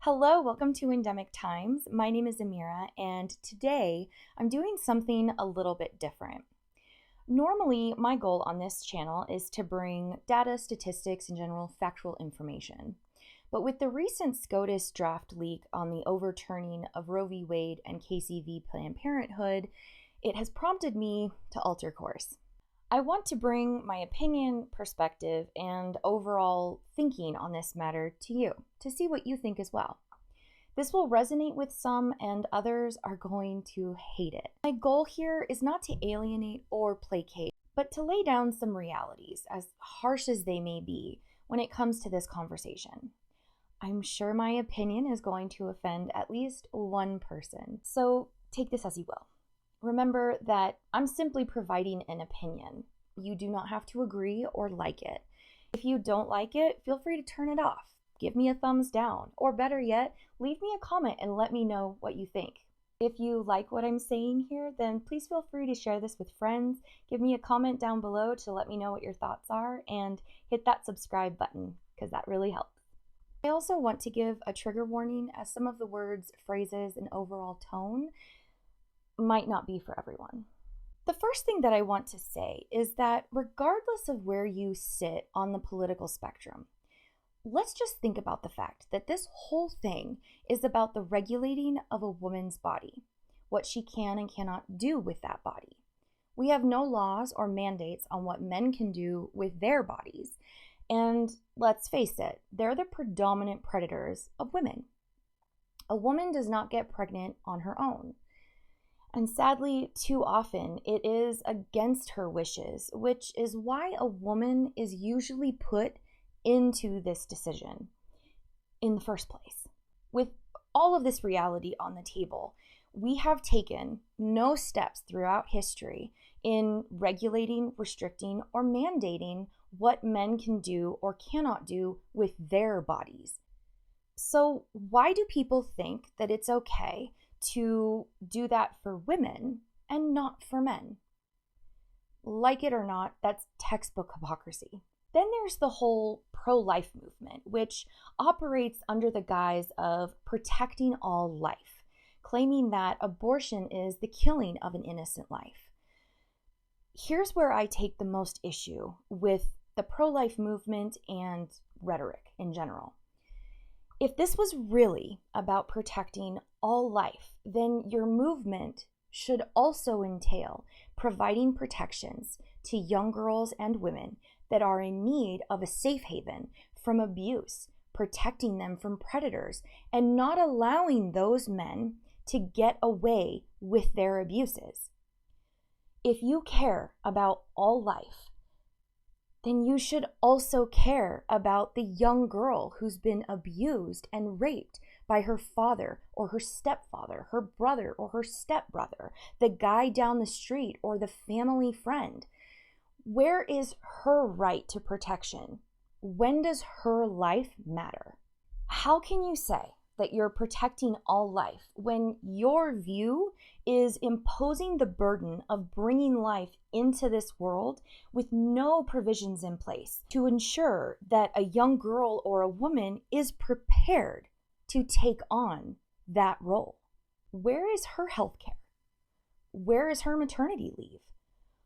Hello, welcome to Endemic Times. My name is Amira, and today I'm doing something a little bit different. Normally, my goal on this channel is to bring data, statistics, and general factual information. But with the recent SCOTUS draft leak on the overturning of Roe v. Wade and Casey v. Planned Parenthood, it has prompted me to alter course. I want to bring my opinion, perspective, and overall thinking on this matter to you, to see what you think as well. This will resonate with some, and others are going to hate it. My goal here is not to alienate or placate, but to lay down some realities, as harsh as they may be, when it comes to this conversation. I'm sure my opinion is going to offend at least one person, so take this as you will. Remember that I'm simply providing an opinion. You do not have to agree or like it. If you don't like it, feel free to turn it off. Give me a thumbs down, or better yet, leave me a comment and let me know what you think. If you like what I'm saying here, then please feel free to share this with friends. Give me a comment down below to let me know what your thoughts are, and hit that subscribe button, because that really helps. I also want to give a trigger warning, as some of the words, phrases, and overall tone might not be for everyone. The first thing that I want to say is that regardless of where you sit on the political spectrum, let's just think about the fact that this whole thing is about the regulating of a woman's body, what she can and cannot do with that body. We have no laws or mandates on what men can do with their bodies, and let's face it, they're the predominant predators of women. A woman does not get pregnant on her own. And sadly, too often, it is against her wishes, which is why a woman is usually put into this decision in the first place. With all of this reality on the table, we have taken no steps throughout history in regulating, restricting, or mandating what men can do or cannot do with their bodies. So why do people think that it's okay to do that for women and not for men? Like it or not, that's textbook hypocrisy. Then there's the whole pro-life movement, which operates under the guise of protecting all life, claiming that abortion is the killing of an innocent life. Here's where I take the most issue with the pro-life movement and rhetoric in general. If this was really about protecting all life, then your movement should also entail providing protections to young girls and women that are in need of a safe haven from abuse, protecting them from predators, and not allowing those men to get away with their abuses. If you care about all life, then you should also care about the young girl who's been abused and raped by her father or her stepfather, her brother or her stepbrother, the guy down the street or the family friend. Where is her right to protection? When does her life matter? How can you say that you're protecting all life when your view is imposing the burden of bringing life into this world with no provisions in place to ensure that a young girl or a woman is prepared to take on that role? Where is her health care? Where is her maternity leave?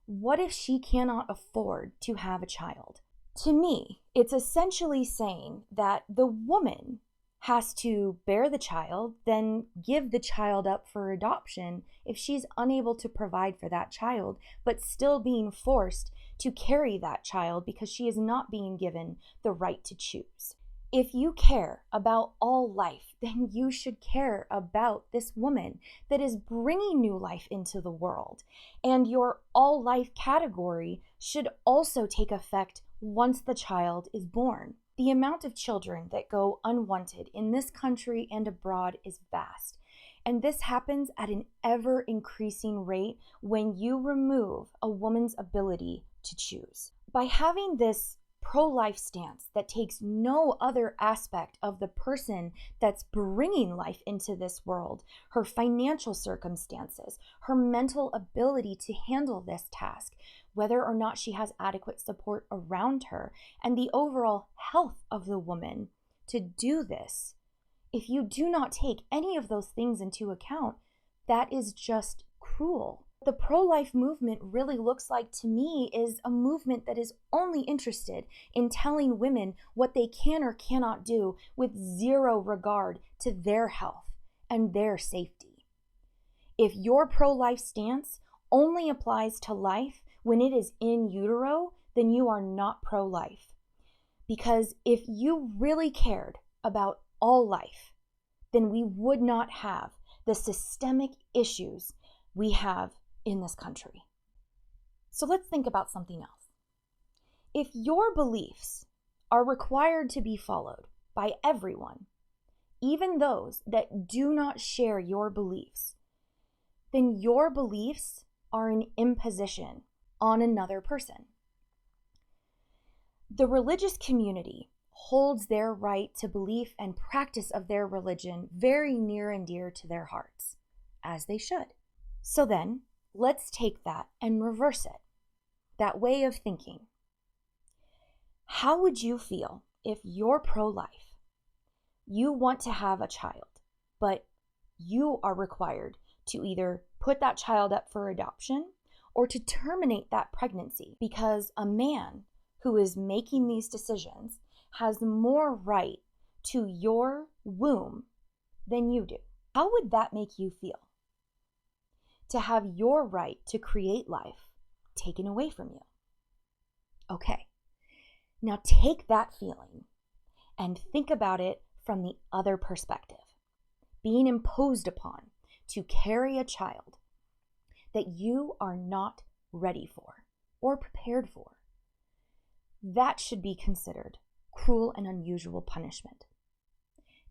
What if she cannot afford to have a child? To me, it's essentially saying that the woman has to bear the child, then give the child up for adoption if she's unable to provide for that child, but still being forced to carry that child because she is not being given the right to choose. If you care about all life, then you should care about this woman that is bringing new life into the world. And your all life category should also take effect once the child is born. The amount of children that go unwanted in this country and abroad is vast. And this happens at an ever increasing rate when you remove a woman's ability to choose. By having this pro-life stance that takes no other aspect of the person that's bringing life into this world, her financial circumstances, her mental ability to handle this task, whether or not she has adequate support around her, and the overall health of the woman to do this, If you do not take any of those things into account, that is just cruel. The pro-life movement really looks like to me is a movement that is only interested in telling women what they can or cannot do with zero regard to their health and their safety. If your pro-life stance only applies to life when it is in utero, then you are not pro-life. Because if you really cared about all life, then we would not have the systemic issues we have in this country. So let's think about something else. If your beliefs are required to be followed by everyone, even those that do not share your beliefs, then your beliefs are an imposition on another person. The religious community holds their right to belief and practice of their religion very near and dear to their hearts, as they should. So then, let's take that and reverse it, that way of thinking. How would you feel if you're pro-life? You want to have a child, but you are required to either put that child up for adoption or to terminate that pregnancy because a man who is making these decisions has more right to your womb than you do. How would that make you feel? To have your right to create life taken away from you. Okay, now take that feeling and think about it from the other perspective. Being imposed upon to carry a child that you are not ready for or prepared for. That should be considered cruel and unusual punishment.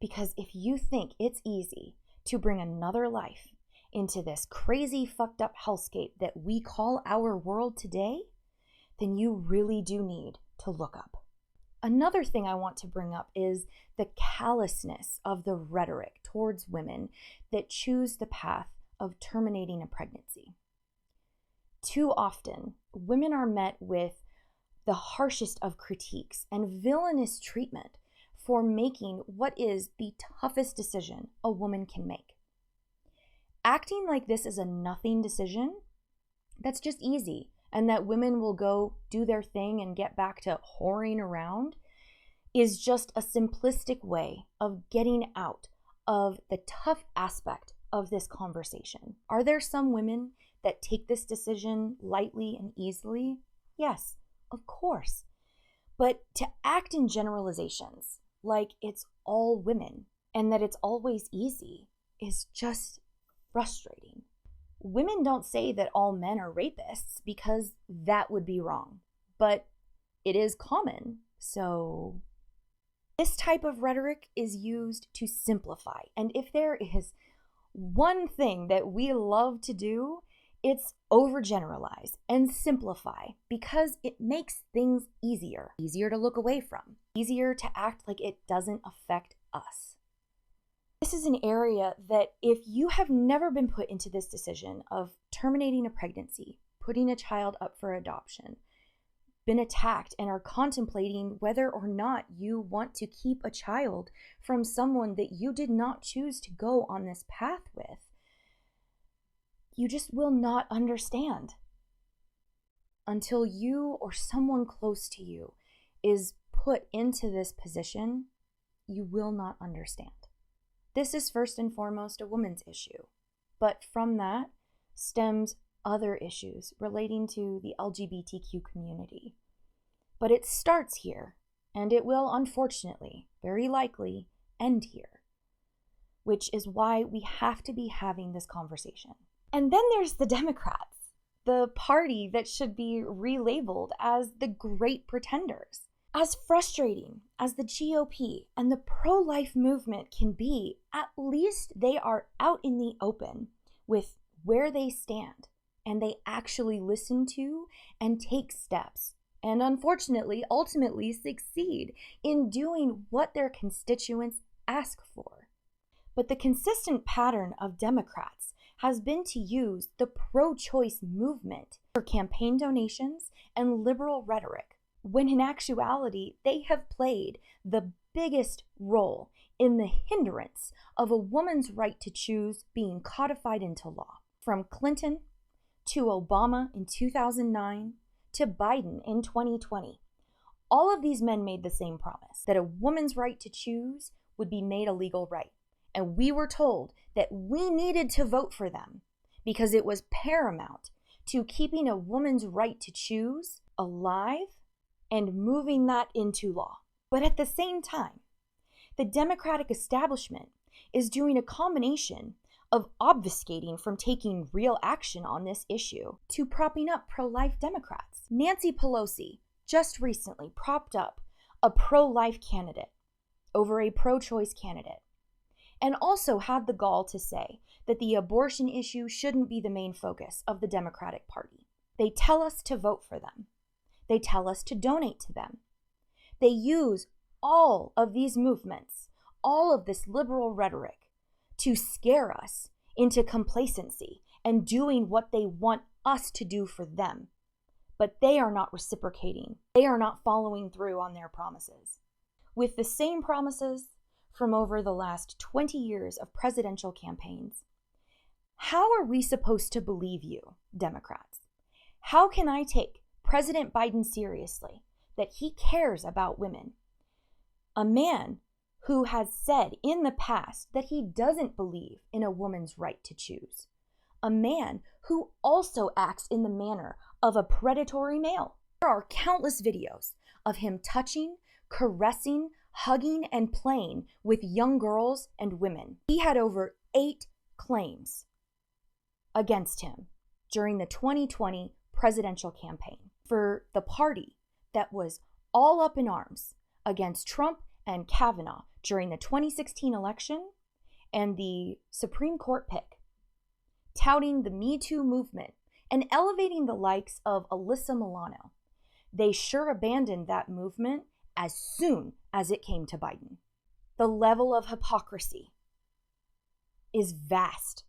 Because if you think it's easy to bring another life into this crazy fucked up hellscape that we call our world today, then you really do need to look up. Another thing I want to bring up is the callousness of the rhetoric towards women that choose the path of terminating a pregnancy. Too often, women are met with the harshest of critiques and villainous treatment for making what is the toughest decision a woman can make. Acting like this is a nothing decision, that's just easy, and that women will go do their thing and get back to whoring around, is just a simplistic way of getting out of the tough aspect of this conversation. Are there some women that take this decision lightly and easily? Yes, of course. But to act in generalizations, like it's all women and that it's always easy, is just frustrating. Women don't say that all men are rapists because that would be wrong, but it is common. So this type of rhetoric is used to simplify. And if there is one thing that we love to do, it's overgeneralize and simplify because it makes things easier to look away from, easier to act like it doesn't affect us. This is an area that if you have never been put into this decision of terminating a pregnancy, putting a child up for adoption, been attacked and are contemplating whether or not you want to keep a child from someone that you did not choose to go on this path with, you just will not understand. Until you or someone close to you is put into this position, you will not understand. This is first and foremost a woman's issue, but from that stems other issues relating to the LGBTQ community. But it starts here, and it will unfortunately, very likely, end here, which is why we have to be having this conversation. And then there's the Democrats, the party that should be relabeled as the great pretenders. As frustrating as the GOP and the pro-life movement can be, at least they are out in the open with where they stand, and they actually listen to and take steps, and unfortunately, ultimately succeed in doing what their constituents ask for. But the consistent pattern of Democrats has been to use the pro-choice movement for campaign donations and liberal rhetoric, when in actuality, they have played the biggest role in the hindrance of a woman's right to choose being codified into law. From Clinton to Obama in 2009 to Biden in 2020, all of these men made the same promise, that a woman's right to choose would be made a legal right. And we were told that we needed to vote for them because it was paramount to keeping a woman's right to choose alive and moving that into law. But at the same time, the Democratic establishment is doing a combination of obfuscating from taking real action on this issue to propping up pro-life Democrats. Nancy Pelosi just recently propped up a pro-life candidate over a pro-choice candidate, and also had the gall to say that the abortion issue shouldn't be the main focus of the Democratic Party. They tell us to vote for them. They tell us to donate to them. They use all of these movements, all of this liberal rhetoric, to scare us into complacency and doing what they want us to do for them. But they are not reciprocating. They are not following through on their promises. With the same promises from over the last 20 years of presidential campaigns, how are we supposed to believe you, Democrats? How can I take President Biden seriously that he cares about women? A man who has said in the past that he doesn't believe in a woman's right to choose. A man who also acts in the manner of a predatory male. There are countless videos of him touching, caressing, hugging, and playing with young girls and women. He had over 8 claims against him during the 2020 presidential campaign for the party that was all up in arms against Trump and Kavanaugh during the 2016 election and the Supreme Court pick, touting the Me Too movement and elevating the likes of Alyssa Milano. They sure abandoned that movement as soon as it came to Biden. The level of hypocrisy is vast,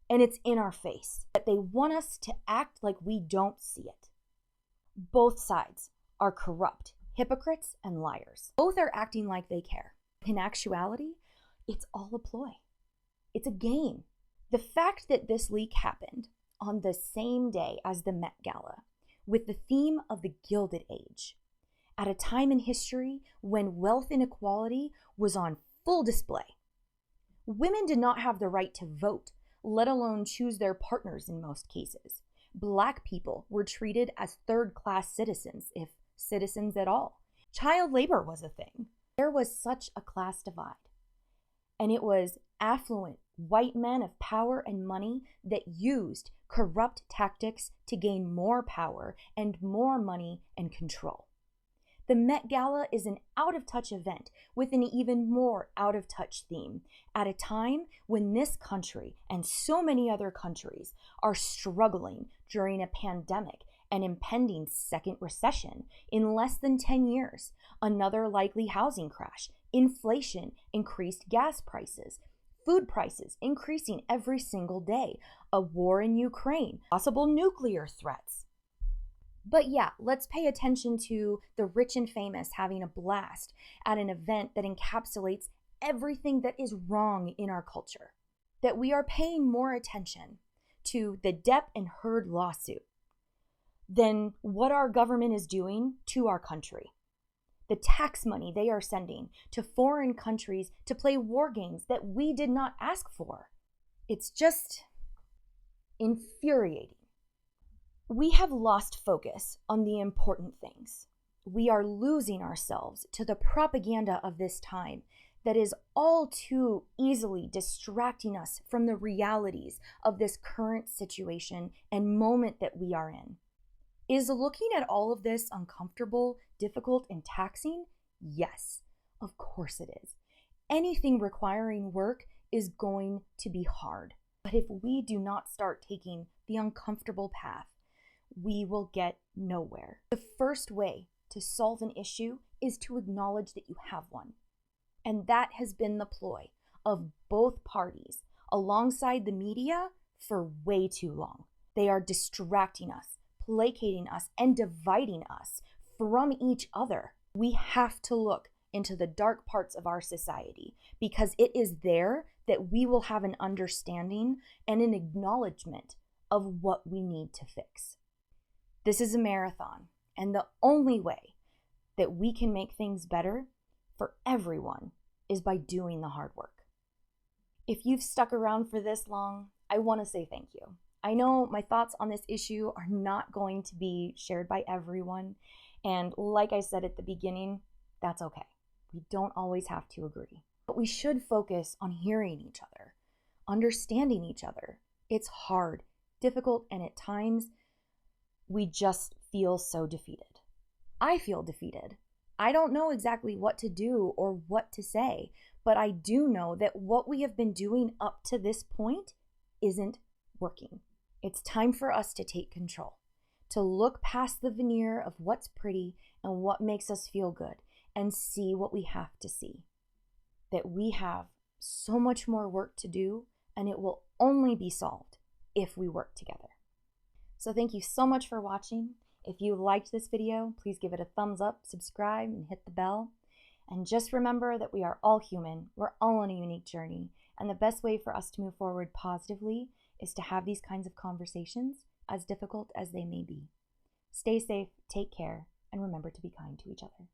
and it's in our face. But they want us to act like we don't see it. Both sides are corrupt, hypocrites, and liars. Both are acting like they care. In actuality, it's all a ploy. It's a game. The fact that this leak happened on the same day as the Met Gala, with the theme of the Gilded Age, at a time in history when wealth inequality was on full display. Women did not have the right to vote, let alone choose their partners in most cases. Black people were treated as third-class citizens, if citizens at all. Child labor was a thing. There was such a class divide. And it was affluent white men of power and money that used corrupt tactics to gain more power and more money and control. The Met Gala is an out-of-touch event with an even more out-of-touch theme at a time when this country and so many other countries are struggling during a pandemic and impending second recession in less than 10 years, another likely housing crash, inflation, increased gas prices, food prices increasing every single day, a war in Ukraine, possible nuclear threats. But yeah, let's pay attention to the rich and famous having a blast at an event that encapsulates everything that is wrong in our culture. That we are paying more attention to the Depp and Heard lawsuit than what our government is doing to our country. The tax money they are sending to foreign countries to play war games that we did not ask for. It's just infuriating. We have lost focus on the important things. We are losing ourselves to the propaganda of this time that is all too easily distracting us from the realities of this current situation and moment that we are in. Is looking at all of this uncomfortable, difficult, and taxing? Yes, of course it is. Anything requiring work is going to be hard. But if we do not start taking the uncomfortable path, we will get nowhere. The first way to solve an issue is to acknowledge that you have one. And that has been the ploy of both parties alongside the media for way too long. They are distracting us, placating us, and dividing us from each other. We have to look into the dark parts of our society, because it is there that we will have an understanding and an acknowledgement of what we need to fix. This is a marathon, and the only way that we can make things better for everyone is by doing the hard work. If you've stuck around for this long, I want to say thank you. I know my thoughts on this issue are not going to be shared by everyone, and like I said at the beginning, that's okay. We don't always have to agree, but we should focus on hearing each other, understanding each other. It's hard, difficult, and at times we just feel so defeated. I feel defeated. I don't know exactly what to do or what to say, but I do know that what we have been doing up to this point isn't working. It's time for us to take control, to look past the veneer of what's pretty and what makes us feel good and see what we have to see. That we have so much more work to do, and it will only be solved if we work together. So thank you so much for watching. If you liked this video, please give it a thumbs up, subscribe, and hit the bell. And just remember that we are all human. We're all on a unique journey. And the best way for us to move forward positively is to have these kinds of conversations, as difficult as they may be. Stay safe, take care, and remember to be kind to each other.